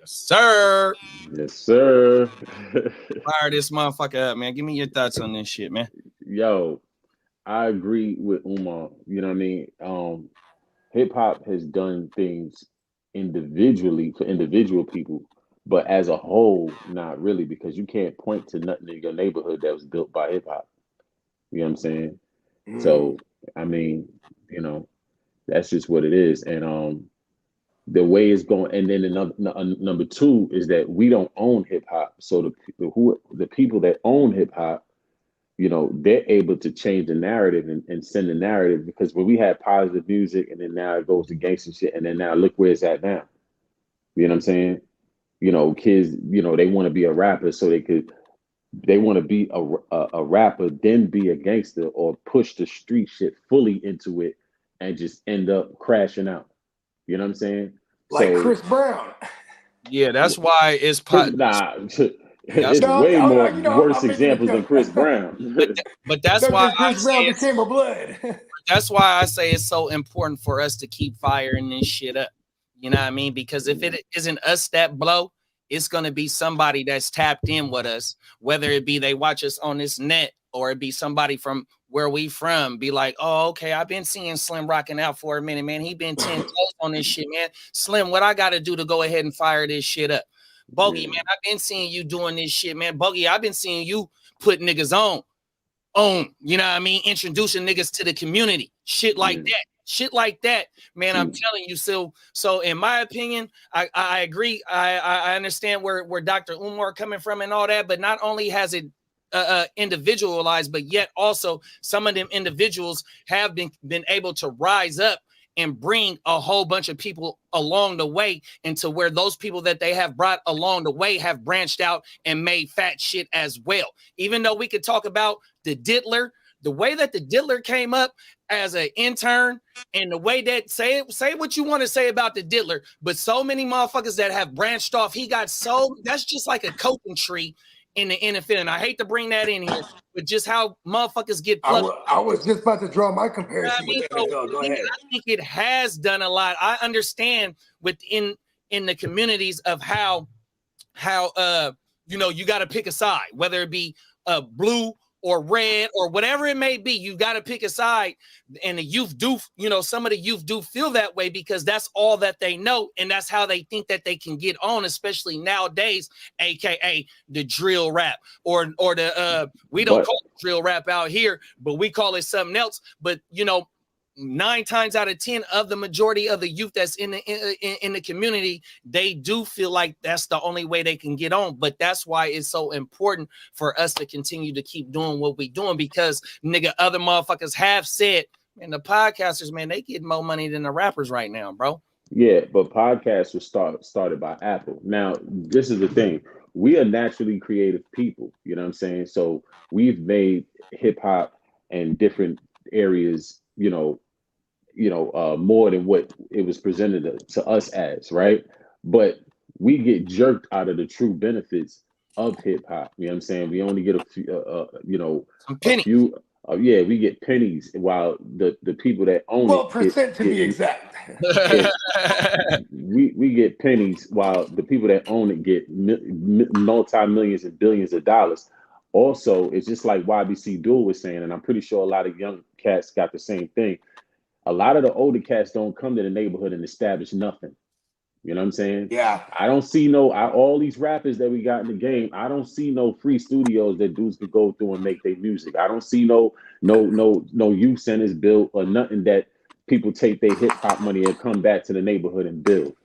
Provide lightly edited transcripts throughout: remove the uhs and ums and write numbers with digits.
Sir. Yes, sir. Fire this motherfucker up, man. Give me your thoughts on this shit, man. Yo, I agree with Umar. You know what I mean? Hip hop has done things individually for individual people, but as a whole, not really, because you can't point to nothing in your neighborhood that was built by hip hop. You know what I'm saying? So, I mean, you know, that's just what it is. And the way it's going, and then number two is that we don't own hip hop. So the people that own hip hop, you know, they're able to change the narrative and send the narrative, because when we had positive music and then now it goes to gangster shit, and then now look where it's at now. You know what I'm saying? You know, kids, you know, they want to be a rapper so they want to be a rapper, then be a gangster, or push the street shit fully into it and just end up crashing out. You know what I'm saying? Like So Chris Brown. Yeah, that's why it's nah, that's, it's way more you know, worse I'm making a examples than joke. Chris Brown. but that's why I Chris say Brown it's, became a blood. that's why I say it's so important for us to keep firing this shit up. You know what I mean? Because if it isn't us that blow, it's gonna be somebody that's tapped in with us, whether it be they watch us on this net or it be somebody from where we from, be like, oh, okay, I've been seeing Slim rocking out for a minute, man. He been 10 toes on this shit, man. Slim, what I gotta do to go ahead and fire this shit up? Bogey, Yeah. man, I've been seeing you doing this shit, man. Bogey, I've been seeing you put niggas on, you know what I mean? Introducing niggas to the community, shit like that, man. I'm telling you. So in my opinion, I agree. I understand where Dr. Umar coming from and all that, but not only has it individualized, but yet also some of them individuals have been able to rise up and bring a whole bunch of people along the way into where those people that they have brought along the way have branched out and made fat shit as well. Even though we could talk about the Diddler, the way that the Diddler came up as an intern, and the way that say what you want to say about the Diddler, but so many motherfuckers that have branched off, that's just like a coaching tree in the NFL. And I hate to bring that in here, but just how motherfuckers get plugged. I was just about to draw my comparison You know with the NFL. Go ahead. I think it has done a lot. I understand within the communities of how you know, you got to pick a side, whether it be blue or red or whatever it may be. You got to pick a side, and the youth do, you know, some of the youth do feel that way because that's all that they know, and that's how they think that they can get on, especially nowadays, aka the drill rap or the we don't call it drill rap out here, but we call it something else. But you know, 9 times out of 10 of the majority of the youth that's in the community, they do feel like that's the only way they can get on. But that's why it's so important for us to continue to keep doing what we doing, because nigga, other motherfuckers have said, man, the podcasters, man, they get more money than the rappers right now, bro. Yeah, but podcasts were started by Apple. Now, this is the thing. We are naturally creative people, you know what I'm saying? So we've made hip hop and different areas, more than what it was presented to us as, right? But we get jerked out of the true benefits of hip hop. You know what I'm saying? We only get a few, some pennies. We get pennies, while the people that own 12% to be exact. we get pennies, while the people that own it get multi-millions and billions of dollars. Also, it's just like YBC Duel was saying, and I'm pretty sure a lot of young cats got the same thing. A lot of the older cats don't come to the neighborhood and establish nothing. You know what I'm saying? Yeah. I don't see all these rappers that we got in the game. I don't see no free studios that dudes could go through and make their music. I don't see no youth centers built or nothing that people take their hip hop money and come back to the neighborhood and build.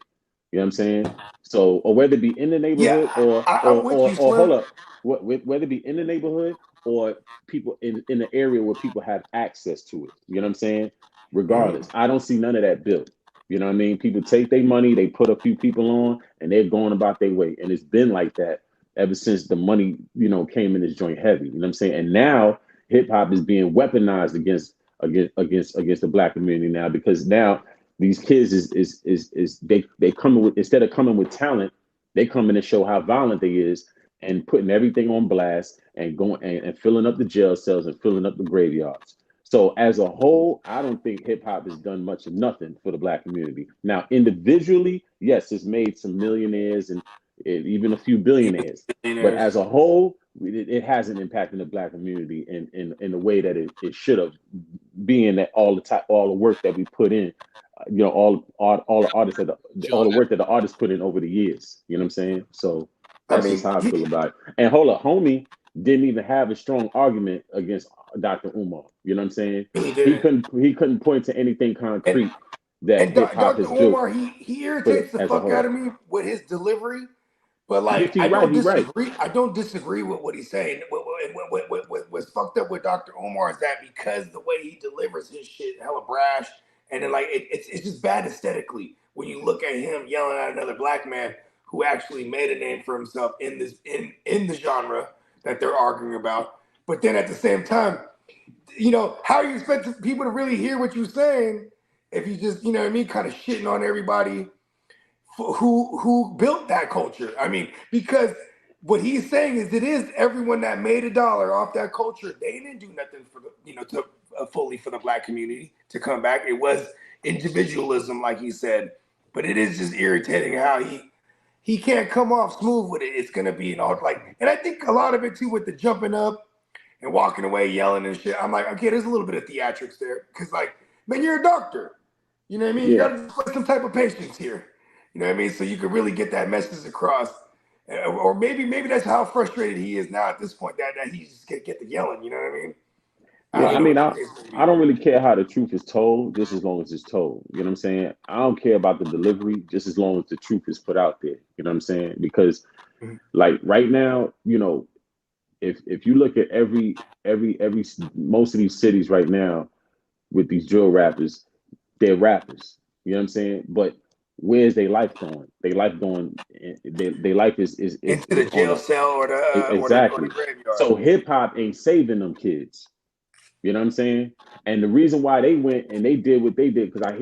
You know what I'm saying? So, or whether it be in the neighborhood or hold up, whether it be in the neighborhood or people in the area where people have access to it. You know what I'm saying? Regardless, I don't see none of that built. You know what I mean? People take their money, they put a few people on, and they're going about their way. And it's been like that ever since the money, came in this joint heavy. You know what I'm saying? And now hip hop is being weaponized against the Black community now, because now these kids they coming with, instead of coming with talent, they come in to show how violent they is and putting everything on blast and going and filling up the jail cells and filling up the graveyards. So as a whole, I don't think hip hop has done much of nothing for the black community. Now, individually, yes, it's made some millionaires and even a few billionaires. But as a whole, it hasn't impacted the black community in the way that it should have, being that all the work that we put in, all the artists all the work that the artists put in over the years. You know what I'm saying? So that's just how I feel about it. And hold up, homie didn't even have a strong argument against Dr. Umar. You know what I'm saying? He couldn't point to anything concrete that hip hop has built. Umar, he irritates the fuck out of me with his delivery. But like, I don't disagree with what he's saying. What's fucked up with Dr. Umar is that because the way he delivers his shit, hella brash, and then like it's just bad aesthetically when you look at him yelling at another black man who actually made a name for himself in the genre that they're arguing about. But then at the same time, how you expect people to really hear what you're saying if you just, kind of shitting on everybody who built that culture? I mean, because what he's saying is it is everyone that made $1 off that culture. They didn't do nothing for fully for the black community to come back. It was individualism, like he said. But it is just irritating how he can't come off smooth with it. It's gonna be and I think a lot of it too with the jumping up and walking away, yelling and shit. I'm like, okay, there's a little bit of theatrics there because, like, man, you're a doctor. You know what I mean? Yeah. You got some type of patience here. You know what I mean? So you can really get that message across. Or maybe that's how frustrated he is now at this point that he just can't get the yelling. You know what I mean? I don't really care how the truth is told, just as long as it's told. You know what I'm saying? I don't care about the delivery, just as long as the truth is put out there. You know what I'm saying? Because, like, right now, if you look at every most of these cities right now with these drill rappers, they're rappers. You know what I'm saying? But where's their life going? Their life is into the jail cell or the exactly. Or the graveyard. So hip hop ain't saving them kids. You know what I'm saying? And the reason why they went and they did what they did, because I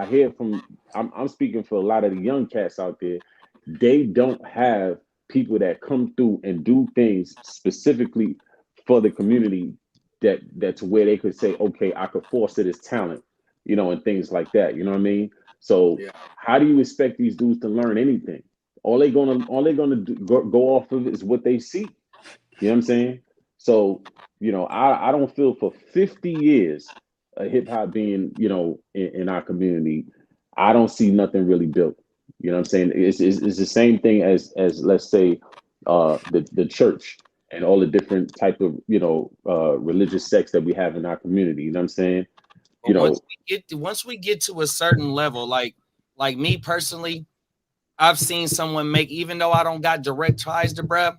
hear from I'm speaking for a lot of the young cats out there. They don't have people that come through and do things specifically for the community that to where they could say, okay, I could foster this talent, and things like that. You know what I mean? So how do you expect these dudes to learn anything? All they're gonna go off of is what they see. You know what I'm saying? So, I don't feel for 50 years of hip hop being, in our community, I don't see nothing really built. You know what I'm saying? It's the same thing as let's say the church and all the different type of religious sects that we have in our community. You know what I'm saying? Once we get to a certain level, like me personally, I've seen someone make, even though I don't got direct ties to bruh,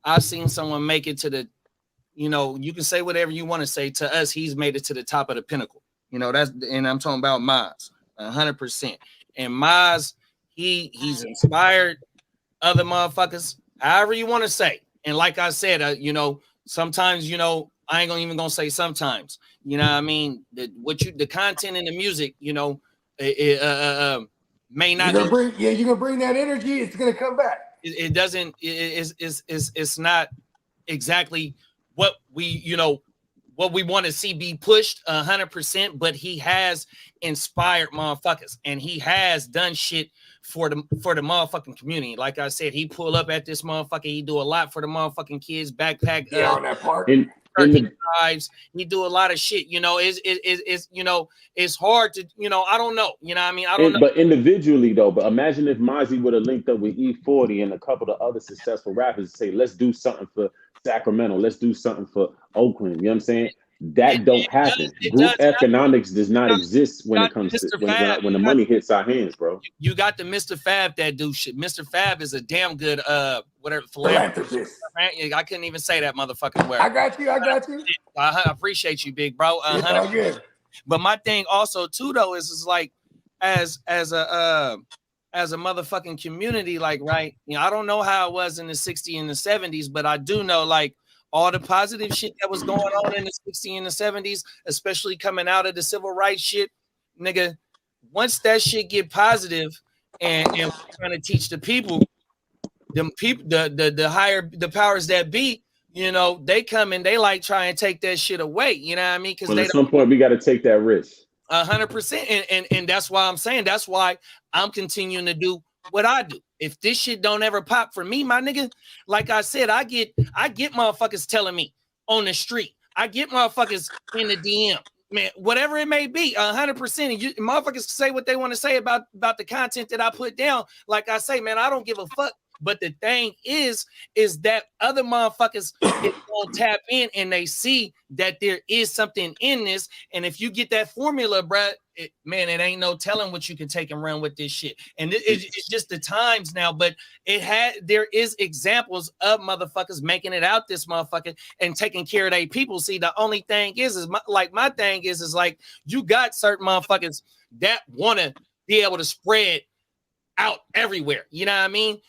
I've seen someone make it to the, you can say whatever you want to say. To us, he's made it to the top of the pinnacle. And I'm talking about Maz, 100%. And Maz, he's inspired other motherfuckers, however you want to say. And like I said, sometimes, I ain't even gonna say sometimes. You know what I mean? The content in the music, may not. You're gonna bring that energy. It's gonna come back. It doesn't. It's not exactly what we want to see be pushed 100%. But he has inspired motherfuckers, and he has done shit for the motherfucking community. Like I said, he pull up at this motherfucker. He do a lot for the motherfucking kids. Backpack on that park. Drives. He do a lot of shit. It's hard to. I don't know. You know what I mean? I don't know. But individually though, but imagine if Mozzie would have linked up with E40 and a couple of other successful rappers and say, let's do something for Sacramento. Let's do something for Oakland. You know what I'm saying? That don't happen. Group economics does not exist when it comes to when the money hits our hands, bro. You got the Mr. Fab that do shit. Mr. Fab is a damn good philanthropist. I couldn't even say that motherfucking word. I got you. I appreciate you, big bro. But my thing also too though is like as a motherfucking community, like, right? I don't know how it was in the 60s and the 70s, but I do know like all the positive shit that was going on in the 60s and the 70s, especially coming out of the civil rights shit, nigga. Once that shit get positive and trying to teach the people, them people, the higher the powers that be, you know, they come and they like try and take that shit away. You know what I mean? Because at some point we got to take that risk. 100%, and that's why I'm saying that's why I'm continuing to do what I do. If this shit don't ever pop for me, my nigga, like I said, I get motherfuckers telling me on the street. I get motherfuckers in the DM, man, whatever it may be, 100%. And you motherfuckers say what they want to say about the content that I put down. Like I say, man, I don't give a fuck. But the thing is that other motherfuckers gonna tap in and they see that there is something in this. And if you get that formula, bruh, man, it ain't no telling what you can take and run with this shit. And it's just the times now. But there is examples of motherfuckers making it out this motherfucker and taking care of their people. See, the only thing is my thing is like you got certain motherfuckers that want to be able to spread out everywhere. You know what I mean?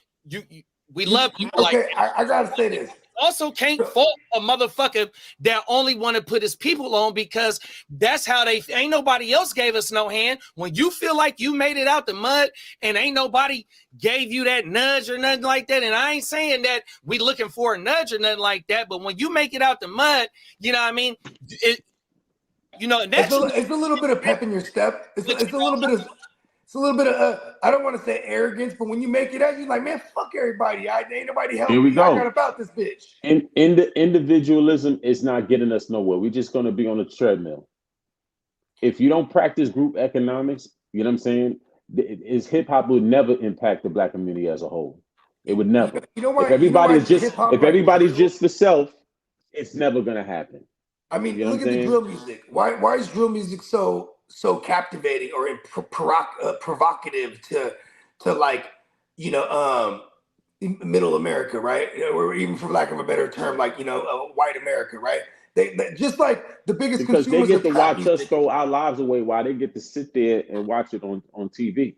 We love you. Okay, like I gotta say this. Also, can't fault a motherfucker that only want to put his people on because that's how they ain't nobody else gave us no hand. When you feel like you made it out the mud and ain't nobody gave you that nudge or nothing like that. And I ain't saying that we looking for a nudge or nothing like that, but when you make it out the mud, you know what I mean? It's a little bit of pep in your step. It's a little bit of. It's a little bit of, I don't want to say arrogance, but when you make it out, you're like, man, fuck everybody. Ain't nobody helping me. I got about this bitch. And individualism is not getting us nowhere. We're just going to be on a treadmill. If you don't practice group economics, you know what I'm saying? Hip hop would never impact the Black community as a whole. It would never. You know why? If everybody's just for self, it's never going to happen. I mean, you know look at the drill music. Why is drill music so captivating or provocative to like, you know, middle America, right? Or even for lack of a better term, like, you know, white America, right? They just like the biggest because they get to watch music. Us throw our lives away while they get to sit there and watch it on TV.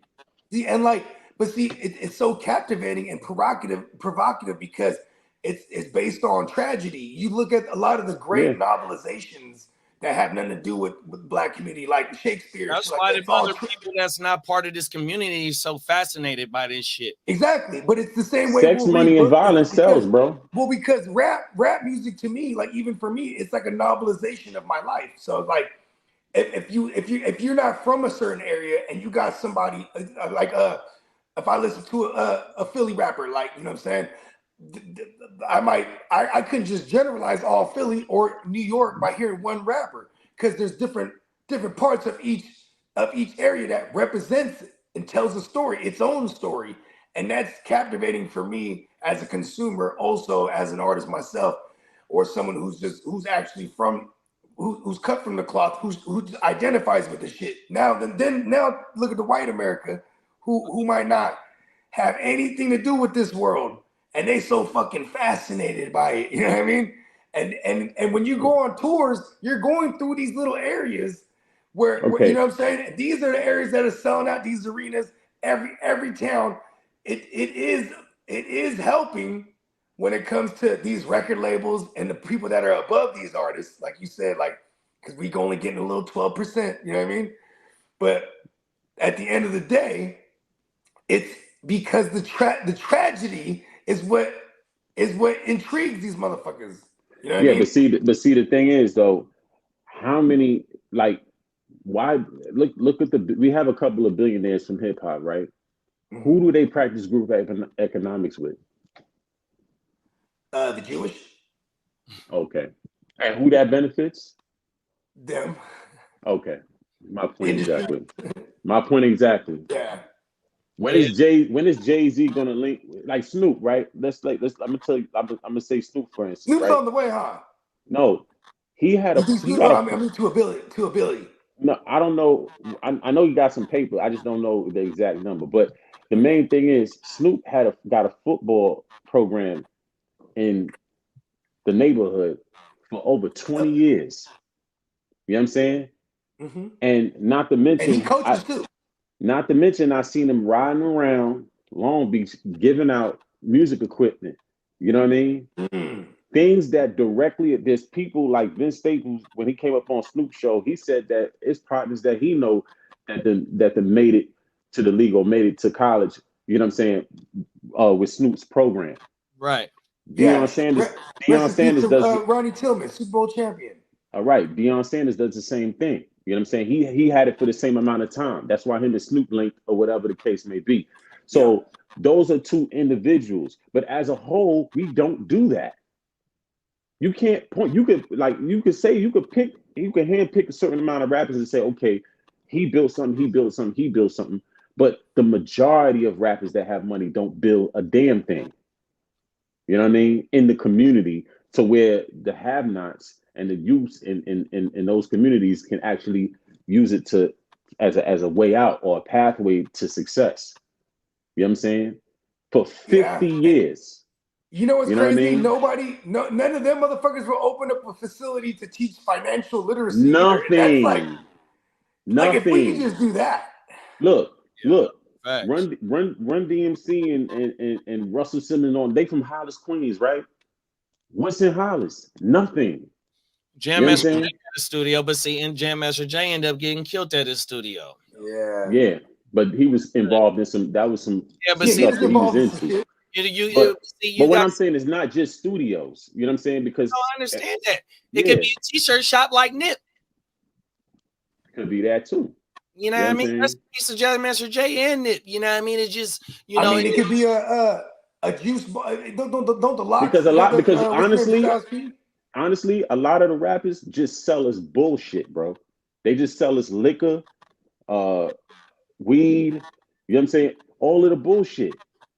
See, and like, but see, it's so captivating and provocative because it's based on tragedy. You look at a lot of the great novelizations that have nothing to do with Black community, like Shakespeare. That's why the other people that's not part of this community is so fascinated by this shit. Exactly, but it's the same way. Sex, money, and violence sells, bro. Well, because rap music to me, like even for me, it's like a novelization of my life. So like, if you're not from a certain area and you got somebody like if I listen to a Philly rapper, like, you know what I'm saying. I couldn't just generalize all Philly or New York by hearing one rapper because there's different parts of each area that represents it and tells a story, its own story, and that's captivating for me as a consumer, also as an artist myself, or someone who's actually who's cut from the cloth, who identifies with the shit. Now look at the white America who might not have anything to do with this world. And they so fucking fascinated by it, you know what I mean? And when you go on tours, you're going through these little areas where you know what I'm saying? These are the areas that are selling out these arenas. Every town, it is helping when it comes to these record labels and the people that are above these artists, like you said, like because we only getting a little 12%, you know what I mean? But at the end of the day, it's because the tragedy is what intrigues these motherfuckers. You know what I mean? but see, the thing is though, how many why look at we have a couple of billionaires from hip hop, right? Mm-hmm. Who do they practice group economics with? The Jewish. Okay, and who that benefits? Them. Okay, my point exactly. My point exactly. Yeah. When is Jay-Z gonna link like Snoop, right? I'm gonna tell you, I'm gonna say Snoop for instance. Snoop's right? on the way, huh? No, he had a. I mean, to a billion. No, I don't know. I know he got some paper. I just don't know the exact number. But the main thing is Snoop got a football program in the neighborhood for over 20 years. You know what I'm saying? Mm-hmm. And not to mention, and he coaches too. Not to mention, I seen him riding around Long Beach giving out music equipment. You know what I mean? Mm-hmm. Things that directly, there's people like Vince Staples, when he came up on Snoop's show, he said that it's partners that he know that made it to the league or made it to college, you know what I'm saying, with Snoop's program. Right. Deion Sanders does Ronnie Tillman, Super Bowl champion. All right, Deion Sanders does the same thing. You know what I'm saying? He had it for the same amount of time. That's why him and Snoop linked or whatever the case may be. So those are two individuals. But as a whole, we don't do that. You can't point. You could handpick a certain amount of rappers and say, okay, he built something. But the majority of rappers that have money don't build a damn thing. You know what I mean? In the community, to where the have-nots and the youths in those communities can actually use it as a way out or a pathway to success. You know what I'm saying? For 50 years. You know what's crazy? What I mean? None of them motherfuckers will open up a facility to teach financial literacy. Nothing. Like if we could just do that. Look. Run DMC and Russell Simmons they from Hollis, Queens, right? What's in Hollis? Nothing. Jam Master Jay at the studio, but see, and Jam Master Jay ended up getting killed at his studio. Yeah, but he was involved in some. That was some. Yeah, but see, stuff that he was into. But what I'm saying is not just studios. You know what I'm saying? Because I understand that it could be a t-shirt shop like Nip. Could be that too. You know what I mean? That's a piece of Jam Master Jay and Nip. You know what I mean? It's just it could be a juice bar. Don't the lock because honestly, a lot of the rappers just sell us bullshit, bro. They just sell us liquor, weed. You know what I'm saying? All of the bullshit.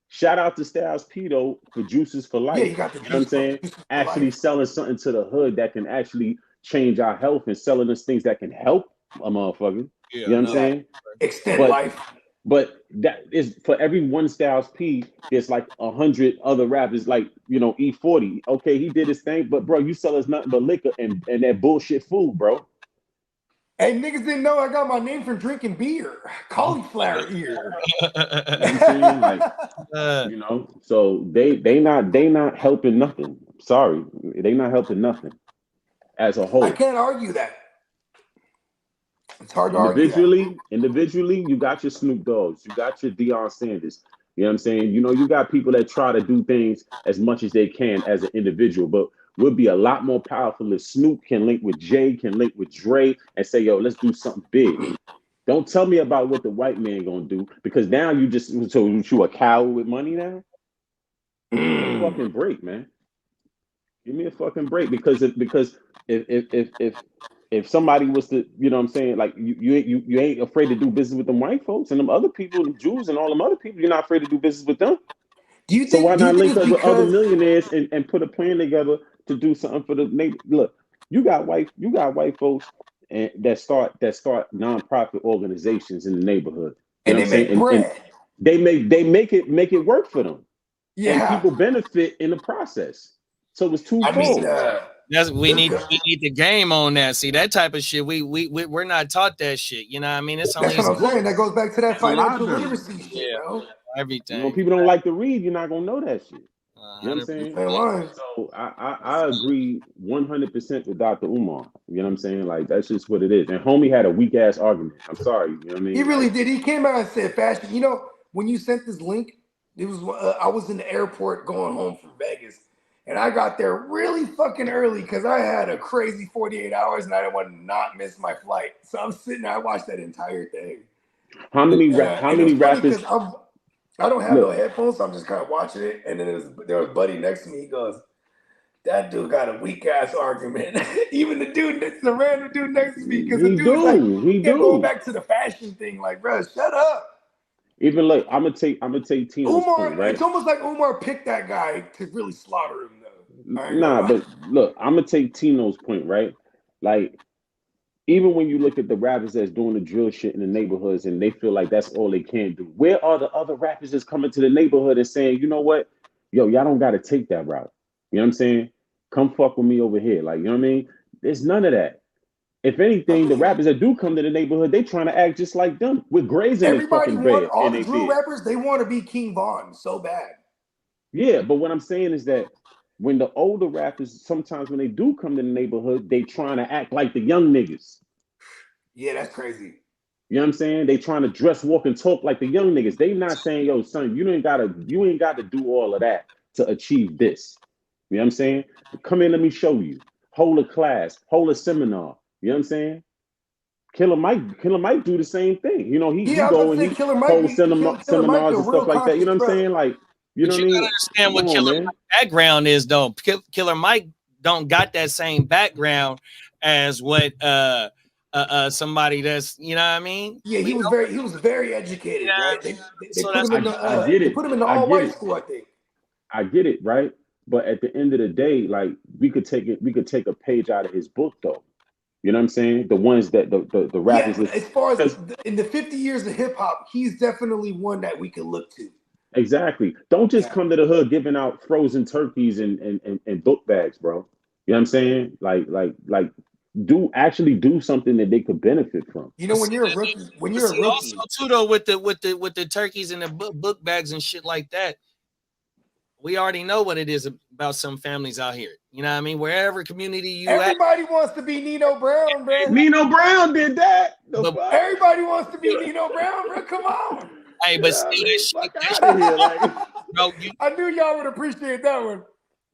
Shout out to Styles P though for Juices for Life. Yeah, you got the you know what I'm saying? Actually selling something to the hood that can actually change our health and selling us things that can help a motherfucker. You know what I'm saying? Extend life. But that is for every one Styles P, there's like 100 other rappers, like E40. Okay, he did his thing, but bro, you sell us nothing but liquor and that bullshit food, bro. Hey, niggas didn't know I got my name from drinking beer. Cauliflower ear. So they not helping nothing. Sorry, they not helping nothing as a whole. I can't argue that. It's hard to argue that. Individually, you got your Snoop Dogs, you got your Deion Sanders. You know what I'm saying? You got people that try to do things as much as they can as an individual, but we'll be a lot more powerful if Snoop can link with Jay, can link with Dre, and say, yo, let's do something big. Don't tell me about what the white man gonna do, because now you a coward with money now? Give me a fucking break, man. Give me a fucking break, because if somebody was to, you know what I'm saying, like you ain't afraid to do business with them white folks and them other people, the Jews and all them other people, you're not afraid to do business with them. So why not link up with other millionaires and put a plan together to do something for the neighbor? Look, you got white folks and that start nonprofit organizations in the neighborhood. And they make bread. And they make it work for them. Yeah. And people benefit in the process. So it's twofold. We need the game on that. See, that type of shit, we're not taught that shit. You know what I mean? That's what I'm saying. That goes back to that financial literacy shit, bro. Everything. People don't like to read, you're not gonna know that shit. You know what I'm saying? So I agree 100% with Dr. Umar. You know what I'm saying? Like, that's just what it is. And homie had a weak ass argument. I'm sorry. You know what I mean? He really did. He came out and said fashion. You know, when you sent this link, it was I was in the airport going home from Vegas. And I got there really fucking early because I had a crazy 48 hours and I didn't want to not miss my flight. So I'm sitting there, I watched that entire thing. How many rappers? I don't have no headphones, so I'm just kind of watching it. And then there was a buddy next to me. He goes, "That dude got a weak ass argument." Even the random dude next to me, because the dude he going back to the fashion thing. Like, bro, shut up. Even like I'm gonna take Tino's Umar, point, right? It's almost like Umar picked that guy to really slaughter him, though. Nah, but look, I'm gonna take Tino's point, right? Like, even when you look at the rappers that's doing the drill shit in the neighborhoods and they feel like that's all they can do, where are the other rappers that's coming to the neighborhood and saying, you know what, yo, y'all don't gotta take that route. You know what I'm saying? Come fuck with me over here. Like, you know what I mean? There's none of that. If anything, the rappers that do come to the neighborhood, they trying to act just like them with grazing their fucking bed. All the drill rappers, they want to be King Von so bad. Yeah, but what I'm saying is that when the older rappers, sometimes when they do come to the neighborhood, they trying to act like the young niggas. Yeah, that's crazy. You know what I'm saying? They trying to dress, walk, and talk like the young niggas. They not saying, yo, son, you ain't gotta do all of that to achieve this. You know what I'm saying? Come in, let me show you. Hold a class, hold a seminar. You know what I'm saying? Killer Mike do the same thing. You know, he I was go about to and say he Killer Mike. holds Killer Mike, seminars a and real stuff like that. You conscious know what I'm brother. saying? Like, you know what I mean? Understand Come what on, Killer man. Mike's background is, though. Killer Mike don't got that same background as what somebody that's, you know what I mean? Yeah, he was very educated, right? They So put that's him in the they put him in the all-white school, I think. I get it, right? But at the end of the day, like we could take a page out of his book, though. You know what I'm saying? The ones that the rappers. Yeah, as far as in the 50 years of hip hop, he's definitely one that we could look to. Exactly. Don't just come to the hood giving out frozen turkeys and book bags, bro. You know what I'm saying? Like do something that they could benefit from. You know, when you're a rookie, also too, though, with the turkeys and the book bags and shit like that, we already know what it is about some families out here. You know what I mean? Wherever community you everybody wants to be Nino Brown, bro. Nino Brown did that. Everybody wants to be Nino Brown, bro. Come on. Hey, but still, fuck out of here, like, bro. I knew y'all would appreciate that one.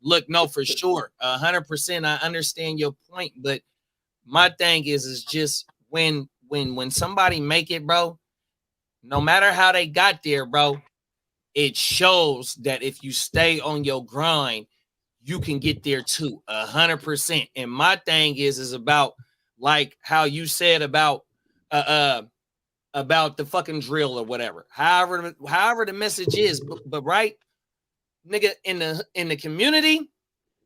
Look, no, for sure, 100%. I understand your point, but my thing is just when somebody make it, bro, no matter how they got there, bro, it shows that if you stay on your grind, you can get there too, 100%. And my thing is about like how you said about the fucking drill or whatever. However the message is, but right, nigga, in the community,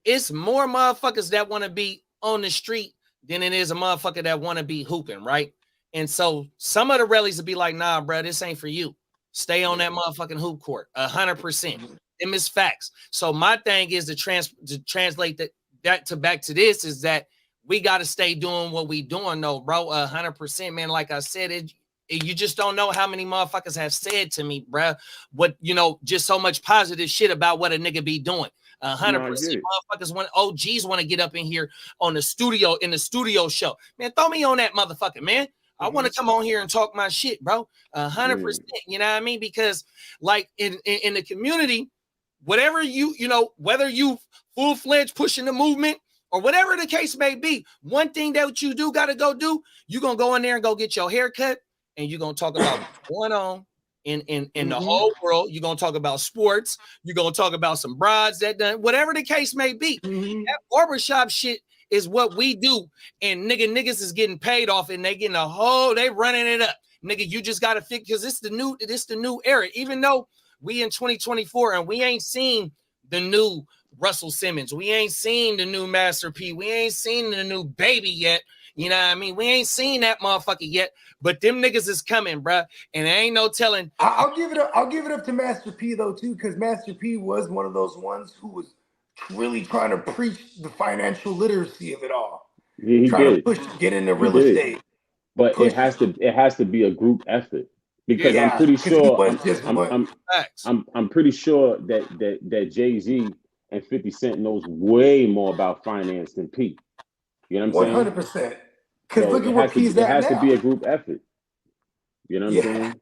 it's more motherfuckers that want to be on the street than it is a motherfucker that want to be hooping, right? And so some of the rallies will be like, nah, bro, this ain't for you. Stay on that motherfucking hoop court, 100%. Them is facts. So my thing is to translate that to back to this is that we got to stay doing what we doing, though, bro, 100%, man. Like I said, you just don't know how many motherfuckers have said to me, bro, what, you know, just so much positive shit about what a nigga be doing. 100% motherfuckers want OGs want to get up in here in the studio show. Man, throw me on that motherfucker, man. I want to come on here and talk my shit, bro. 100%. You know what I mean? Because like in the community, whatever you know, whether you full-fledged pushing the movement or whatever the case may be, one thing that you do got to go do, you're going to go in there and go get your hair cut, and you're going to talk about what's going on in the whole world. You're going to talk about sports. You're going to talk about some broads that done, whatever the case may be. That barbershop shit is what we do, and niggas is getting paid off, and they getting they running it up. Nigga, you just got to fix, because it's the new era. Even though we in 2024 and we ain't seen the new Russell Simmons, we ain't seen the new Master P, we ain't seen the new Baby yet. You know what I mean? We ain't seen that motherfucker yet, but them niggas is coming, bruh, and there ain't no telling. I'll give it up to Master P though too, because Master P was one of those ones who was really trying to preach the financial literacy of it all. Yeah, he trying did. to get into real estate. But it has to be a group effort, because I'm pretty sure I'm pretty sure that Jay-Z and 50 Cent knows way more about finance than P. You know what I'm saying? 100%. Because look at where P's at now. It has to be a group effort. You know what I'm saying?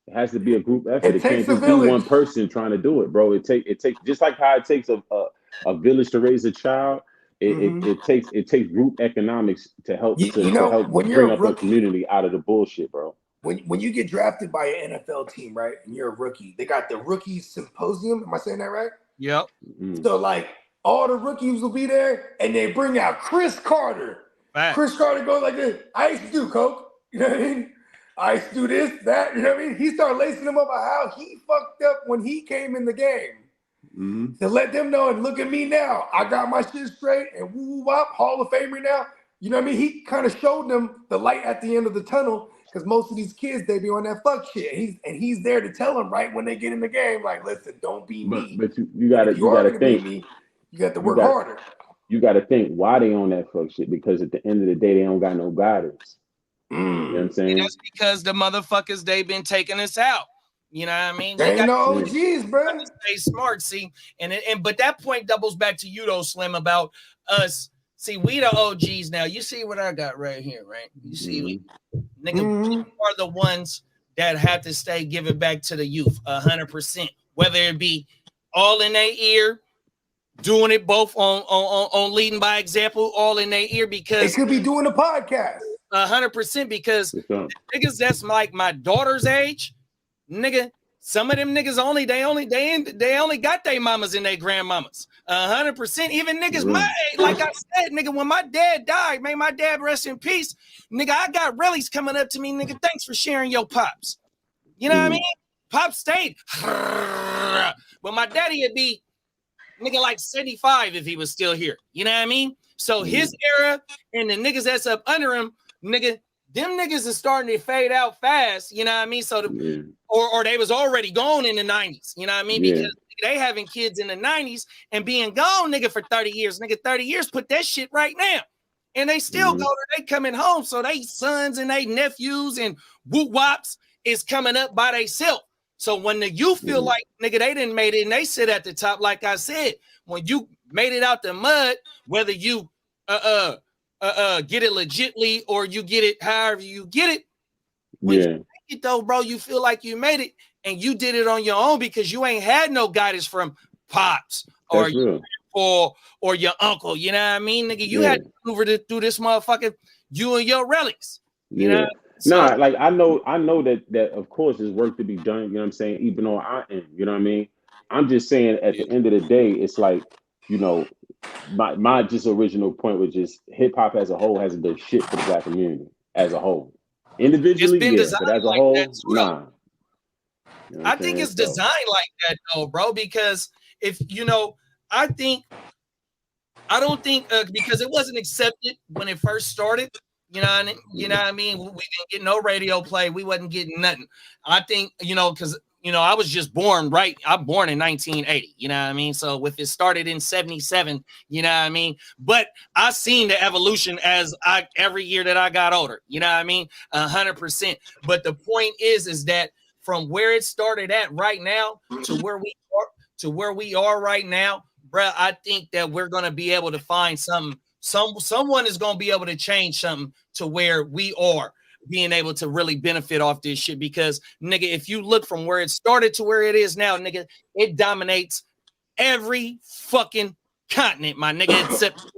It has to be a group effort. It can't just be one person trying to do it, bro. It takes just like how it takes a village to raise a child. It takes group economics to help bring up a community out of the bullshit, bro. When you get drafted by an NFL team, right, and you're a rookie, they got the rookie symposium. Am I saying that right? Yep. So like all the rookies will be there, and they bring out Chris Carter. Chris Carter goes like this: I used to do coke. You know what I mean? I used to do this, that. You know what I mean? He started lacing them up about how he fucked up when he came in the game. To let them know, and look at me now. I got my shit straight, and woo wop, Hall of Famer now. You know what I mean? He kind of showed them the light at the end of the tunnel, because most of these kids, they be on that fuck shit. He's there to tell them right when they get in the game, like, listen, don't be me. But you gotta think. Me, you got to work harder. You got to think why they on that fuck shit, because at the end of the day, they don't got no guidance. You know what I'm saying? And that's because the motherfuckers, they been taking us out. You know what I mean? They ain't no OGs, bro. Stay smart, see. But that point doubles back to you though, Slim, about us. See, we the OGs now. You see what I got right here, right? You see, we are the ones that have to stay giving back to the youth, 100%. Whether it be all in their ear, doing it both on leading by example, all in their ear, because they could be doing a podcast. 100%, because niggas that's like my daughter's age, nigga. Some of them niggas they only got their mamas and their grandmamas. 100%. Even niggas my age, like I said, nigga, when my dad died, may my dad rest in peace. Nigga, I got reallys coming up to me, nigga. Thanks for sharing your pops. You know what I mean? Pops stayed. But my daddy would be nigga like 75 if he was still here. You know what I mean? So his era and the niggas that's up under him, nigga, them niggas is starting to fade out fast. You know what I mean? So or they was already gone in the 90s. You know what I mean? Because they having kids in the 90s and being gone, nigga, for 30 years. Nigga, 30 years put that shit right now. And they still go to, they coming home. So they sons and they nephews and whoop wops is coming up by themselves. So when you feel like, nigga, they didn't made it and they sit at the top, like I said, when you made it out the mud, whether you get it legitly or you get it however you get it, when you make it though, bro, you feel like you made it and you did it on your own because you ain't had no guidance from pops or your uncle. You know what I mean, nigga? You had to maneuver through this motherfucker, you and your relics. You know? So, like I know that of course there's work to be done, you know what I'm saying, even on our end, you know what I mean? I'm just saying at the end of the day, it's like, you know, my just original point was just hip hop as a whole hasn't done shit for the black community as a whole. Individually, but as a whole, nah. You know I think it's designed like that though, bro, because if you know, I don't think because it wasn't accepted when it first started. You know what I mean? We didn't get no radio play. We wasn't getting nothing. I think, you know, because, you know, I was just born, right? I'm born in 1980, you know what I mean? So if it started in 77, you know what I mean? But I seen the evolution as every year that I got older, you know what I mean? 100%. But the point is that from where it started at right now to where we are right now, bro, I think that we're going to be able to find something. Someone is going to be able to change something to where we are being able to really benefit off this shit. Because, nigga, if you look from where it started to where it is now, nigga, it dominates every fucking continent, my nigga, except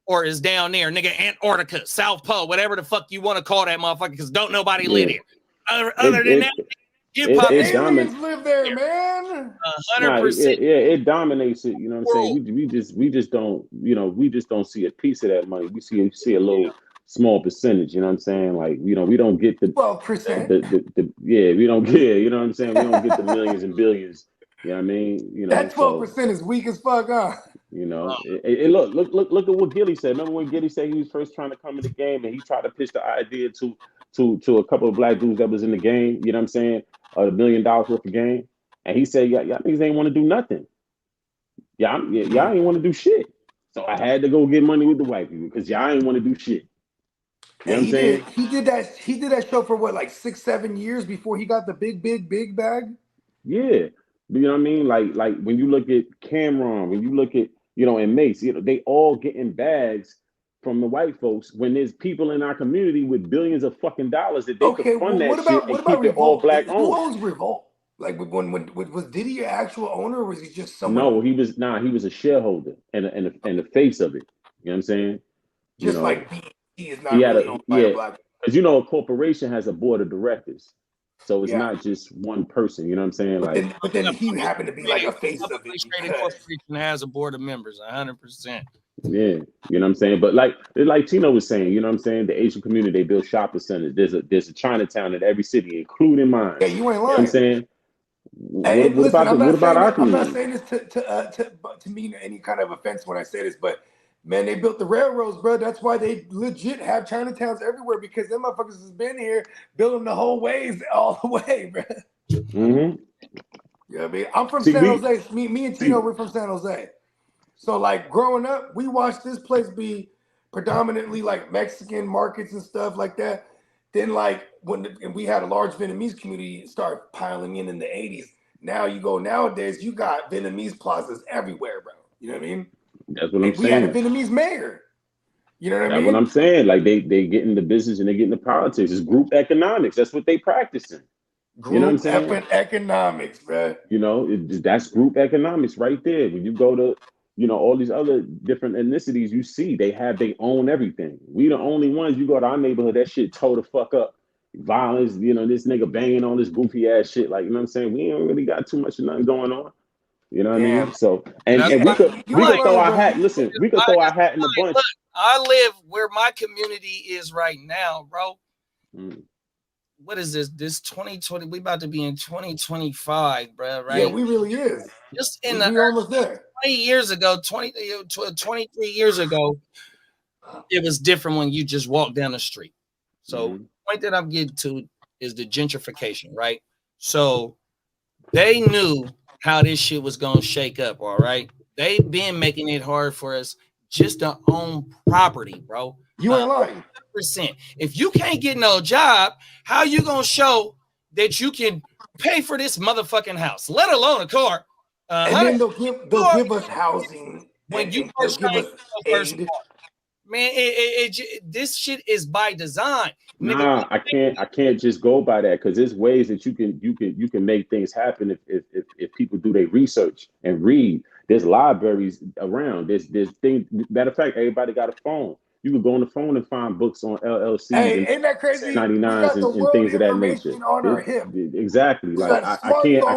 or is down there, nigga, Antarctica, South Pole, whatever the fuck you want to call that motherfucker, because don't nobody live here. Other than that, aliens live there, man. 100%. It dominates it. You know what I'm saying? We just don't, you know, we just don't see a piece of that money. We see a little small percentage. You know what I'm saying? Like, you know, we don't get the 12%. We don't get. You know what I'm saying? We don't get the millions and billions. You know what I mean? You know that 12% is weak as fuck, huh? You know, look at what Gilly said. Remember when Gilly said he was first trying to come in the game and he tried to pitch the idea to a couple of black dudes that was in the game, you know what I'm saying? $1 million worth of game. And he said, y'all niggas ain't want to do nothing. Y'all ain't want to do shit. So I had to go get money with the white people because y'all ain't want to do shit. You know what I'm saying? He did that show for what, like 6-7 years before he got the big bag? Yeah. You know what I mean? Like when you look at Cameron, when you look at, you know, and Mace, you know, they all getting bags from the white folks when there's people in our community with billions of fucking dollars that they could fund that shit and keep it all black owned. Who owns Revolt? Like when was Diddy an actual owner or was he just someone? No, he was a shareholder and the face of it. You know what I'm saying? Just like he is not really owned by a black. Because you know a corporation has a board of directors. So it's not just one person, you know what I'm saying? But then he happened to be like a face of it. Corporation has a board of members, 100%. Yeah, you know what I'm saying? But like Tino was saying, you know what I'm saying? The Asian community, they build shopping centers. There's a Chinatown in every city, including mine. Yeah, you ain't lying. You know what I'm saying? What about our community? I'm not saying this to mean any kind of offense when I say this, but man, they built the railroads, bro. That's why they legit have Chinatowns everywhere because them motherfuckers has been here building the whole ways all the way, bro. Mm-hmm. Yeah, I mean, I'm from San Jose. Me and Tino, we're from San Jose. So, like, growing up, we watched this place be predominantly, like, Mexican markets and stuff like that. Then, like, and we had a large Vietnamese community start piling in the 80s. Now you go nowadays, you got Vietnamese plazas everywhere, bro. You know what I mean? That's what I'm saying. We had a Vietnamamese mayor. You know what I mean? That's what I'm saying. Like, they get into business and they get into politics. It's group economics. That's what they practicing. Group, you know what I'm saying? Economics, bro. You know, that's group economics right there. When you go to you know, all these other different ethnicities you see, they own everything. We the only ones, you go to our neighborhood, that shit tore the fuck up. Violence, you know, this nigga banging on this goofy ass shit. Like, you know what I'm saying? We ain't really got too much of nothing going on. You know what I mean? So, and we could throw our hat. Listen, we could throw our hat in the bunch. Look, I live where my community is right now, bro. What is this? This 2020, we about to be in 2025, bro, right? Yeah, we really is. Just in we almost there. 20 years ago, 23 years ago, it was different when you just walked down the street. So the point that I'm getting to is the gentrification, right? So they knew how this shit was gonna shake up, all right? They've been making it hard for us just to own property, bro. You ain't lying. %. If you can't get no job, how you gonna show that you can pay for this motherfucking house, let alone a car? And then they'll give us housing when you first man. This shit is by design. Nah, I can't just go by that, because there's ways that you can make things happen if people do their research and read. There's libraries around. There's things. Matter of fact, everybody got a phone. You can go on the phone and find books on LLCs and ain't that crazy? 99s and things of that nature. On our hip. Exactly. Like I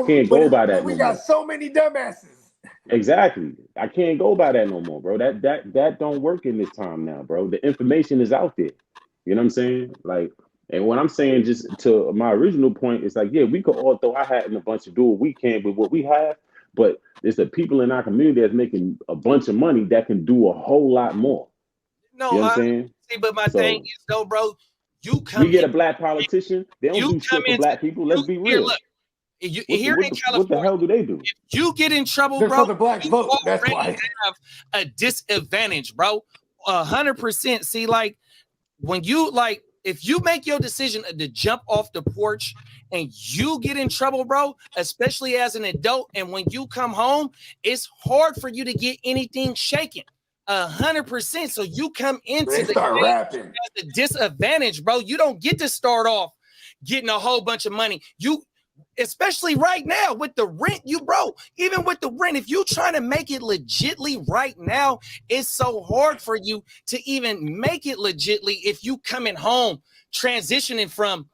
can't go by that. We got so many dumbasses. Exactly. I can't go by that no more, bro. That don't work in this time now, bro. The information is out there. You know what I'm saying? Like, and what I'm saying, just to my original point, is like, yeah, we could all throw our hat in a bunch of do what we can with what we have, but there's the people in our community that's making a bunch of money that can do a whole lot more. No, you know what I'm saying? See, but my thing is though, bro, we get a black politician, they don't do shit for black people. Let's be real. Look, here in California, what the hell do they do? If you get in trouble, they're bro, for the black vote. That's why have a disadvantage, bro. 100%. See, like when you if you make your decision to jump off the porch and you get in trouble, bro, especially as an adult, and when you come home, it's hard for you to get anything shaken. 100%. So you come into the disadvantage, bro. You don't get to start off getting a whole bunch of money. Especially right now with the rent, even with the rent, if you trying to make it legitly right now, it's so hard for you to even make it legitly if you coming home, transitioning from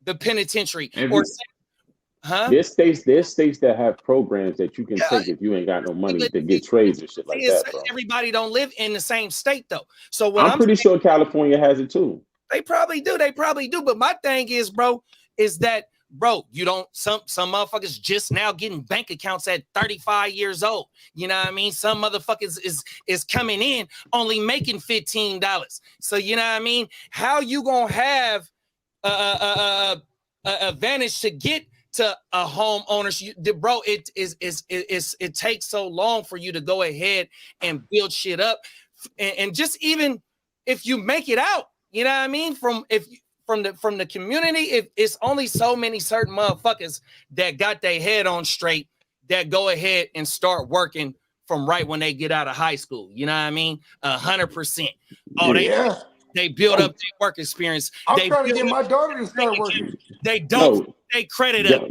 the penitentiary. There's states that have programs that you can take if you ain't got no money to get trades and shit like that, bro. Everybody don't live in the same state though. So what I'm pretty sure California has it too. They probably do. But my thing is, bro, is that you don't some motherfuckers just now getting bank accounts at 35 years old. You know what I mean? Some motherfuckers is coming in only making $15. So you know what I mean? How you gonna have a advantage to get to a home ownership, bro? It takes so long for you to go ahead and build shit up, and just even if you make it out, you know what I mean? From the community, it's only so many certain motherfuckers that got their head on straight that go ahead and start working from right when they get out of high school. You know what I mean? 100%. Oh, they build up their work experience. I'm trying to get my daughter to start working. They don't. They credit up.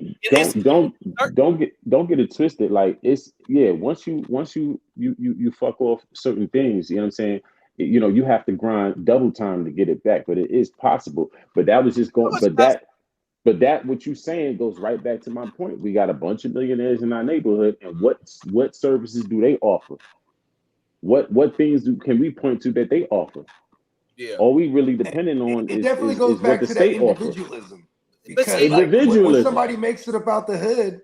Don't get it twisted. Like once you fuck off certain things, you know what I'm saying? You know, you have to grind double time to get it back, but it is possible. But that was just going. But that what you saying goes right back to my point. We got a bunch of millionaires in our neighborhood, and what services do they offer? What things can we point to that they offer? Yeah. All we really depending on it definitely goes back to that individualism. Because individualism. When somebody makes it about the hood,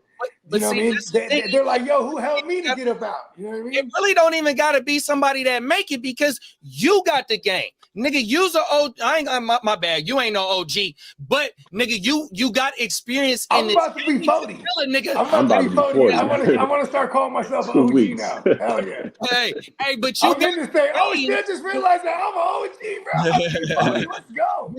you know what I mean? They're like, yo, who helped me to get about? You know what I mean? It really don't even got to be somebody that make it, because you got the game. Nigga, you's a OG. My bad. You ain't no OG. But, nigga, you got experience in this. I'm about to be 40. Nigga. I'm about to be 40. I want to start calling myself an OG now. Hell yeah. Hey, but you I'm in this thing. Oh, shit, I just realized that I'm an OG, bro. Let's go.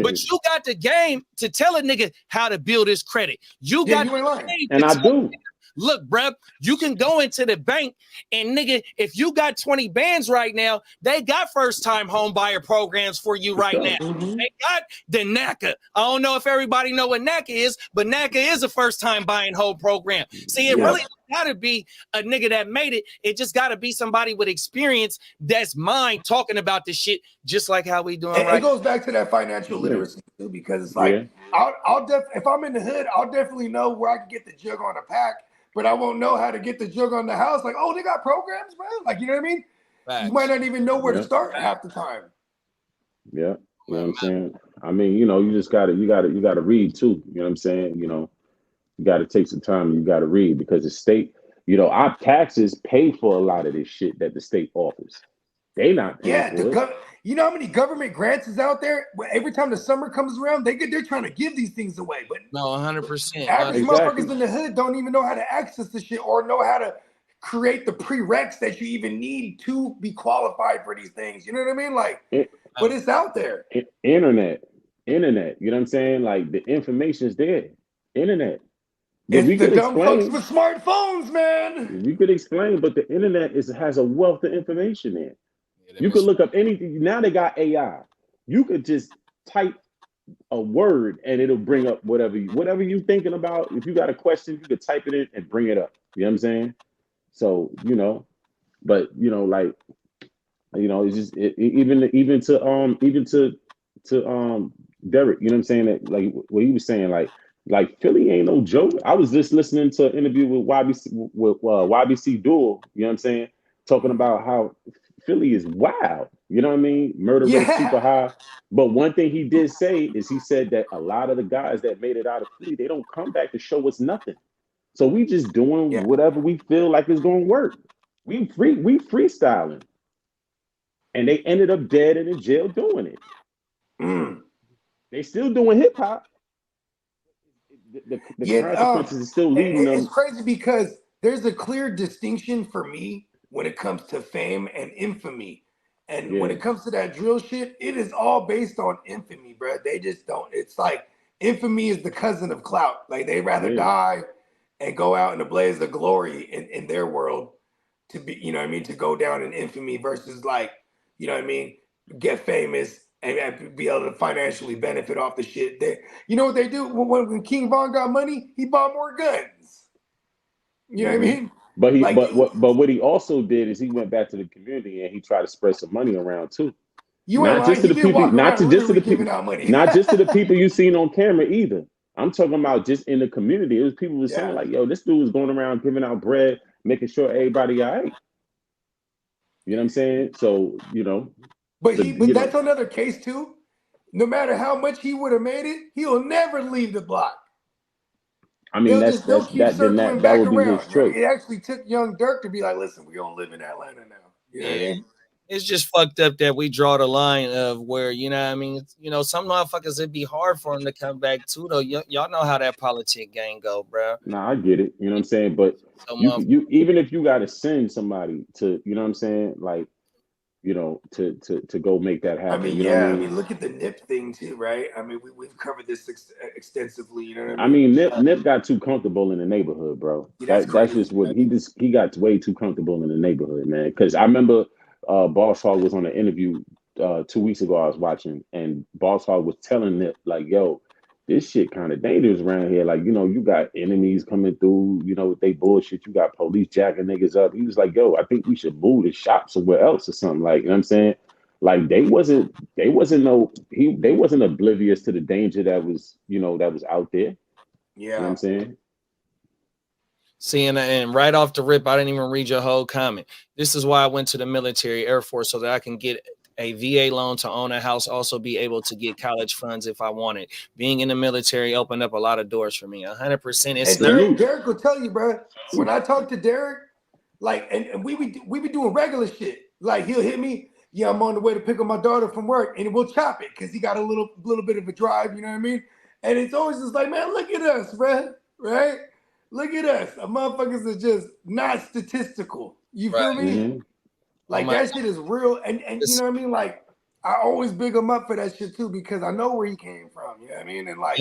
But you got the game to tell a nigga how to build his credit. You got and I do. look, bruh, you can go into the bank and nigga, if you got 20 bands right now, they got first-time home buyer programs for you right now. They got the NACA. I don't know if everybody know what NACA is, but NACA is a first-time buying home program. See, it really gotta be a nigga that made it. It just gotta be somebody with experience that's mine talking about this shit, just like how we doing right. It goes back to that financial literacy too, because it's like if I'm in the hood, I'll definitely know where I can get the jug on a pack, but I won't know how to get the jug on the house. Like, oh, they got programs, bro. Like, you know what I mean? Facts. You might not even know where to start half the time. Yeah, you know what I'm saying. I mean, you know, you just gotta read too. You know what I'm saying? You know, you gotta take some time. You gotta read because the state, you know, our taxes pay for a lot of this shit that the state offers. They not paying for it. You know how many government grants is out there? Every time the summer comes around, they're trying to give these things away. But no, 100%. Average motherfuckers in the hood don't even know how to access the shit or know how to create the prereqs that you even need to be qualified for these things. You know what I mean? Like, but it's out there. Internet. You know what I'm saying? Like the information's there. Internet. But it's the dumb folks with smartphones, man. We could explain, but the internet has a wealth of information in. You could look up anything. Now they got AI. You could just type a word and it'll bring up whatever you thinking about. If you got a question, you could type it in and bring it up. You know what I'm saying? So, you know, but you know, like, you know, it's just even to Derek, you know what I'm saying? That like what he was saying, like Philly ain't no joke. I was just listening to an interview with YBC Duel, you know what I'm saying? Talking about how Philly is wild, you know what I mean? Murder rate super high. But one thing he did say is he said that a lot of the guys that made it out of Philly, they don't come back to show us nothing. So we just doing whatever we feel like is going to work. We freestyling. And they ended up dead and in jail doing it. They still doing hip hop. The consequences is still leading them. It's crazy because there's a clear distinction for me when it comes to fame and infamy. And when it comes to that drill shit, it is all based on infamy, bro. They just don't. It's like infamy is the cousin of clout. Like they'd rather die and go out in a blaze of glory in their world to be, you know what I mean, to go down in infamy versus like, you know what I mean, get famous and be able to financially benefit off the shit. You know what they do? When King Von got money, he bought more guns. You know what I mean? But what he also did is he went back to the community and he tried to spread some money around too. Not just to the people you seen on camera either. I'm talking about just in the community. It was people were saying like, yo, this dude was going around giving out bread, making sure everybody all right. You know what I'm saying? So, you know. But that's another case too. No matter how much he would have made it, he'll never leave the block. I mean, that would be his choice. It actually took young Dirk to be like, listen, we're going to live in Atlanta now. You know what I mean? It's just fucked up that we draw the line of where, you know what I mean? You know, some motherfuckers, it'd be hard for them to come back too, though. Y'all know how that politic gang go, bro. Nah, I get it. You know what I'm saying? But you even if you got to send somebody to, you know what I'm saying? Like, you know, to go make that happen. I mean, you know what I mean, look at the Nip thing too, right? I mean, we've covered this extensively. You know what I mean? Nip got too comfortable in the neighborhood, bro. That's just what he got way too comfortable in the neighborhood, man. Because I remember Boss Hog was on an interview 2 weeks ago I was watching, and Boss Hog was telling Nip like, yo, this shit kind of dangerous around here. Like, you know, you got enemies coming through, you know, they bullshit. You got police jacking niggas up. He was like, yo, I think we should move the shop somewhere else or something. Like, you know what I'm saying? Like they wasn't oblivious to the danger that was out there. Yeah. You know what I'm saying? See, and right off the rip, I didn't even read your whole comment. This is why I went to the military Air Force, so that I can get a VA loan to own a house, also be able to get college funds if I wanted. Being in the military opened up a lot of doors for me. 100%. It's Derek will tell you, bro. When I talk to Derek, like, and we be doing regular shit. Like he'll hit me. Yeah, I'm on the way to pick up my daughter from work, and we'll chop it because he got a little bit of a drive. You know what I mean? And it's always just like, man, look at us, bro. Right? Look at us. Our motherfuckers are just not statistical. You feel me? Mm-hmm. Like that shit is real, and you know what I mean. Like I always big him up for that shit too because I know where he came from. You know what I mean? And like,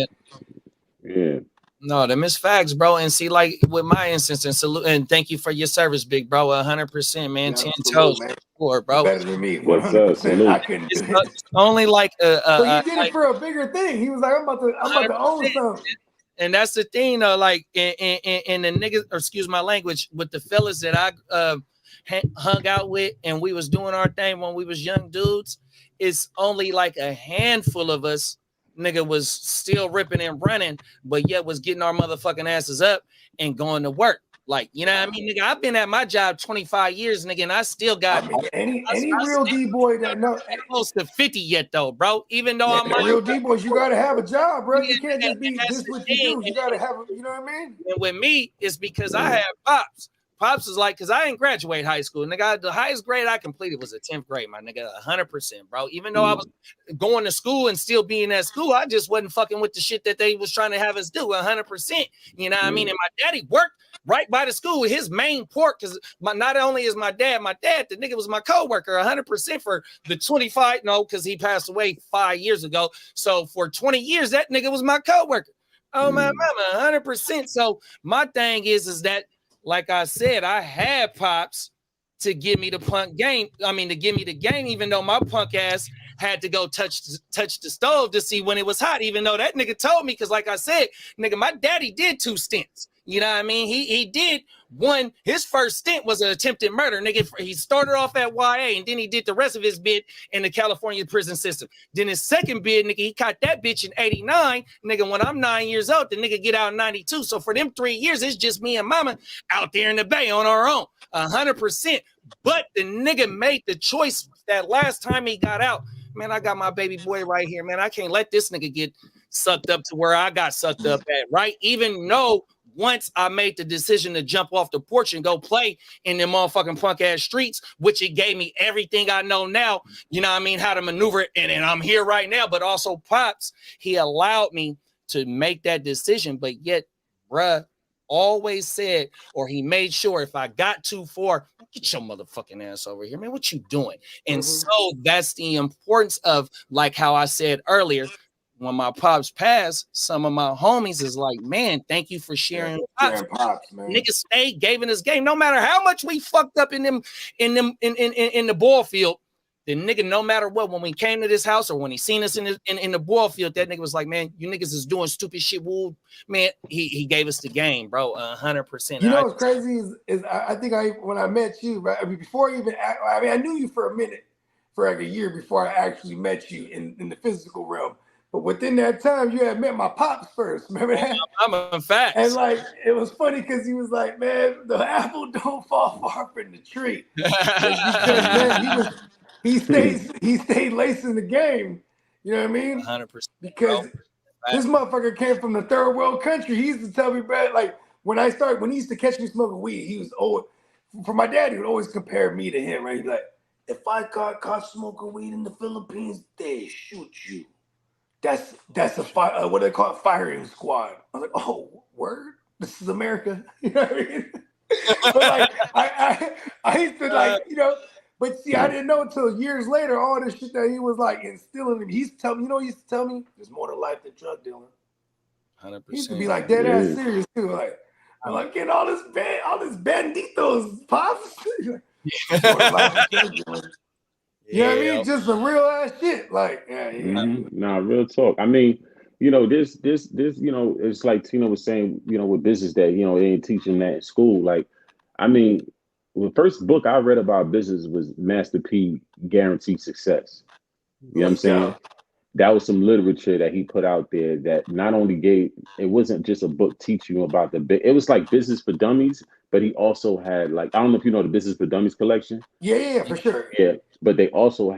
No, them is facts, bro. And see, like with my instance, and salute and thank you for your service, big bro. 100%, man. 10 toes, man. for bro. Better than me, Yes, sir. 100%. Salute. I couldn't do it. It's only like But he did like, it for a bigger thing. He was like, I'm about to own something. And that's the thing, though. Like in the niggas, or excuse my language, with the fellas that I hung out with, and we was doing our thing when we was young dudes. It's only like a handful of us. Nigga was still ripping and running, but yet was getting our motherfucking asses up and going to work. Like, you know what I mean, nigga? I've been at my job 25 years, nigga, and I still got any real D-boy that knows close to 50 yet, though, bro. Even though I'm like real D-boys, you gotta have a job, bro. You can't just be this what you do. You gotta have, you know what I mean? And with me, it's because I have pops. Pops is like, because I didn't graduate high school. Nigga, the highest grade I completed was a 10th grade, my nigga, 100%, bro. Even though I was going to school and still being at school, I just wasn't fucking with the shit that they was trying to have us do, 100%. You know what I mean? And my daddy worked right by the school. His main port, because not only is my dad, the nigga was my coworker, 100% for the 25, no, because he passed away 5 years ago. So for 20 years, that nigga was my coworker. Oh, my mama, 100%. So my thing is that, like I said, I had pops to give me the punk game. I mean, to give me the game, even though my punk ass had to go touch the stove to see when it was hot, even though that nigga told me, because like I said, nigga, my daddy did 2 stints. You know what I mean? He did one. His first stint was an attempted murder. Nigga, he started off at YA, and then he did the rest of his bid in the California prison system. Then his second bid, nigga, he caught that bitch in 89. Nigga, when I'm 9 years old, the nigga get out in 92. So for them 3 years, it's just me and mama out there in the bay on our own, 100%. But the nigga made the choice that last time he got out. Man, I got my baby boy right here, man. I can't let this nigga get sucked up to where I got sucked up at, right? Even though once I made the decision to jump off the porch and go play in them motherfucking punk ass streets, which it gave me everything I know now, you know what I mean, how to maneuver it. And I'm here right now, but also Pops, he allowed me to make that decision. But yet, bruh, always said, or he made sure if I got too far, get your motherfucking ass over here, man. What you doing? And so that's the importance of, like how I said earlier, when my pops passed, some of my homies is like, man, thank you for sharing pops, man. Niggas stayed, gave in his game. No matter how much we fucked up in the ball field, the nigga, no matter what, when we came to this house or when he seen us in the ball field, that nigga was like, man, you niggas is doing stupid shit. Woo. Man, he gave us the game, bro, 100%. You know what's crazy is I think when I met you, right? I mean, before even, I mean, I knew you for a minute, for like a year before I actually met you in the physical realm. But within that time, you had met my pops first. Remember that? I'm a fact. And like, it was funny because he was like, man, the apple don't fall far from the tree. Because, man, he stayed lacing the game. You know what I mean? 100%. Because this motherfucker came from the third world country. He used to tell me, bro, like when he used to catch me smoking weed, he was always, for my dad, he would always compare me to him, right? He's like, if I got caught smoking weed in the Philippines, they shoot you. That's a what do they call it? Firing squad. I was like, oh, word? This is America. You know what I mean? But like, I used to like, you know, but see, I didn't know until years later all this shit that he was like instilling in me. He used to tell me, you know, he used to tell me, there's more to life than drug dealing. 100%. He used to be like dead ass serious too. Like, I'm like getting all this banditos, pops. You know what I mean? Just some real ass shit. Like, Nah, real talk. I mean, you know, this, you know, it's like Tina was saying, you know, with business that, you know, they ain't teaching that in school. Like, I mean, the first book I read about business was Master P, Guaranteed Success. You know what I'm saying? That was some literature that he put out there that not only it wasn't just a book teaching you about it was like Business for Dummies, but he also had like, I don't know if you know the Business for Dummies collection. Yeah, for sure. Yeah, but they also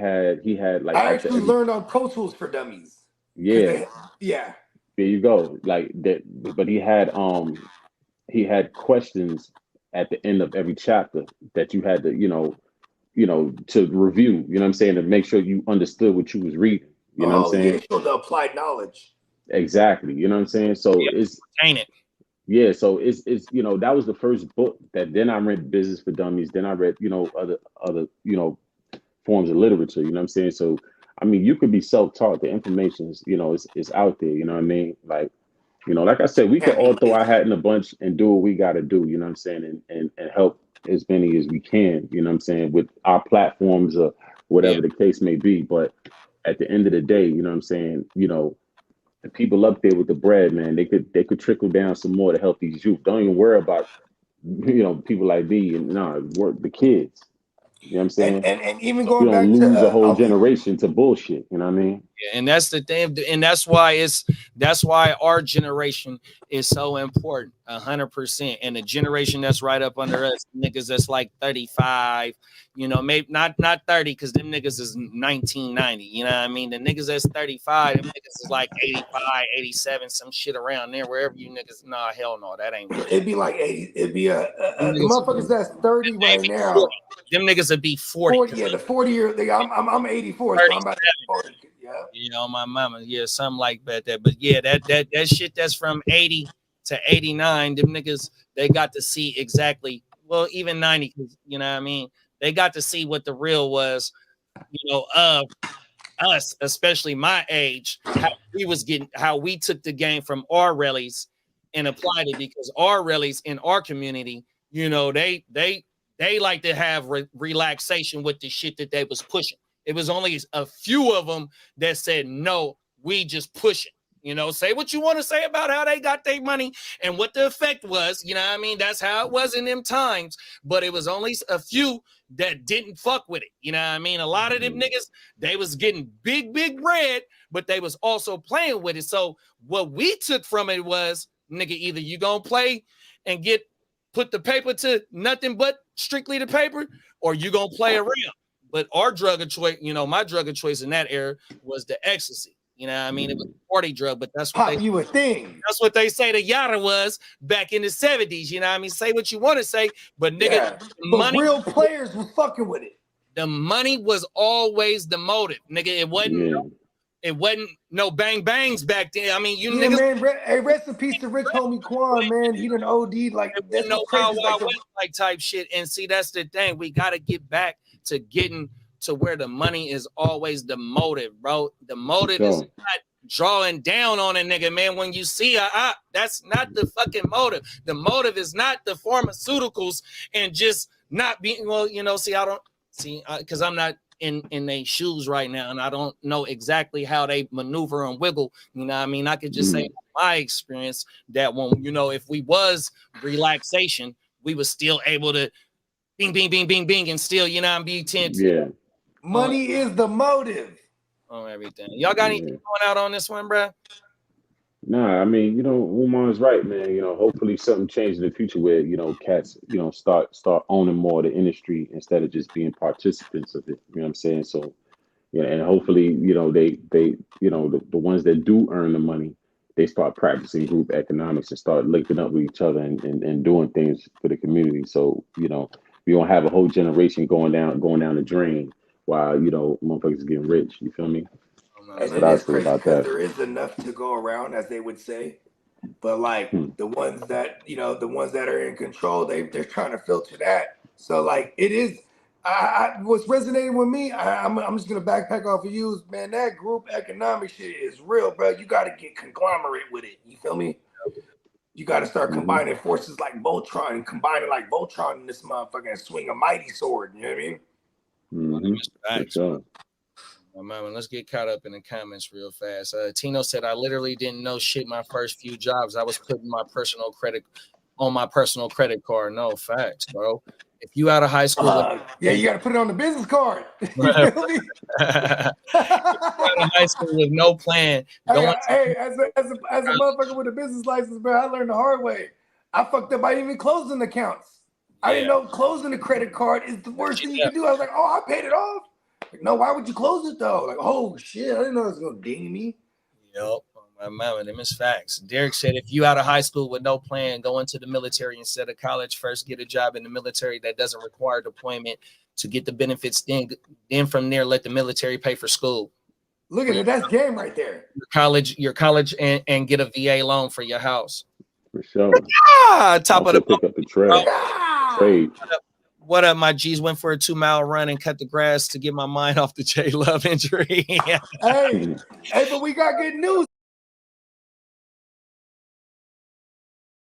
he had like. I actually learned on Pro Tools for Dummies. Yeah. Yeah. There you go. Like that, but he had questions at the end of every chapter that you had to, you know, to review, you know what I'm saying, to make sure you understood what you was reading. You know what I'm saying? Yeah, show the applied knowledge. Exactly. You know what I'm saying? So yeah, so it's you know, that was the first book that then I read Business for Dummies, then I read, you know, other, you know, forms of literature, you know what I'm saying? So I mean, you could be self-taught. The information is, you know, is out there, you know what I mean? Like, You know, like I said, we can all throw our hat in a bunch and do what we got to do. You know what I'm saying, and help as many as we can. You know what I'm saying, with our platforms or whatever the case may be. But at the end of the day, you know what I'm saying, you know, the people up there with the bread, man, they could trickle down some more to help these youth. Don't even worry about, you know, people like me and work the kids. You know what I'm saying? And even so we going don't back lose to a whole generation to bullshit. You know what I mean? Yeah, and that's the thing, and that's why our generation is so important, 100%. And the generation that's right up under us, niggas that's like 35, you know, maybe not 30, because them niggas is 1990. You know what I mean? The niggas that's 35, them niggas is like 85, 87, some shit around there. Wherever you niggas, nah, hell no, that ain't real. It'd be like 80. It'd be the motherfuckers that's 30 right now. 40. Them niggas would be 40. Yeah, the 40-year. I'm 84, so I'm about to be 40. Yeah. You know, my mama, yeah, something like that. But yeah, that shit that's from 80 to 89, them niggas, they got to see exactly, well, even 90, you know what I mean? They got to see what the real was, you know, of us, especially my age, how we took the game from our rallies and applied it, because our rallies in our community, you know, they like to have relaxation with the shit that they was pushing. It was only a few of them that said, no, we just push it. You know, say what you want to say about how they got their money and what the effect was. You know what I mean? That's how it was in them times. But it was only a few that didn't fuck with it. You know what I mean? A lot of them niggas, they was getting big bread, but they was also playing with it. So what we took from it was, nigga, either you gonna play and put the paper to nothing but strictly the paper, or you gonna play around. But our drug of choice, you know, my drug of choice in that era was the ecstasy. You know what I mean? It was a party drug, but that's what you a thing. That's what they say the yada was back in the 70s. You know what I mean? Say what you want to say, but nigga, money, real players was fucking with it. The money was always the motive, nigga. It wasn't no bang bangs back then. I mean, you niggas. Man, hey, rest in peace to rich homie Quan, man. He done OD'd like that's no like type shit. And see, that's the thing. We got to get back to getting to where the money is always the motive, bro. The motive is not drawing down on a nigga, man. When you see that's not the fucking motive. The motive is not the pharmaceuticals and just not being, well, you know, see, I don't see, because I'm not in their shoes right now, and I don't know exactly how they maneuver and wiggle. You know what I mean? I could just say my experience that when, you know, if we was relaxation, we was still able to bing, bing, bing, bing, bing, and still, you know, be 10. Yeah. Money is the motive. On everything. Y'all got anything going out on this one, bro? Nah, I mean, you know, Umar's right, man. You know, hopefully something changes in the future where, you know, cats, you know, start owning more of the industry instead of just being participants of it. You know what I'm saying? So, yeah, and hopefully, you know, they you know, the ones that do earn the money, they start practicing group economics and start linking up with each other and doing things for the community. So, you know, we don't have a whole generation going down the drain while, you know, motherfuckers getting rich. You feel me? That's what I was crazy about that. There is enough to go around, as they would say, but like the ones that, you know, the ones that are in control, they're trying to filter that. So like it is. What's resonating with me, I'm just gonna backpack off of you, man. That group economic shit is real, bro. You got to get conglomerate with it. You feel me? You got to start combining forces like Voltron and combining like Voltron in this motherfucker and swing a mighty sword. You know what I mean? Sure. Mama, let's get caught up in the comments real fast. Tino said, I literally didn't know shit my first few jobs. I was putting my personal credit on my personal credit card. No, facts, bro. If you out of high school, you got to put it on the business card. Out of high school with no plan. Hey, as a motherfucker with a business license, bro, I learned the hard way. I fucked up by even closing accounts. I didn't know closing a credit card is the worst thing you can do. I was like, oh, I paid it off. Like, no, why would you close it though? Like, oh shit, I didn't know it was gonna ding me. Yep. My mama, them is facts. Derek said, if you out of high school with no plan, go into the military instead of college. First, get a job in the military that doesn't require deployment to get the benefits. Then from there, let the military pay for school. Look at it. That's game right there. Your college and get a VA loan for your house. For sure. Top of the pick up the trade. What up, my G's? Went for a 2-mile run and cut the grass to get my mind off the J Love injury. Hey, but we got good news.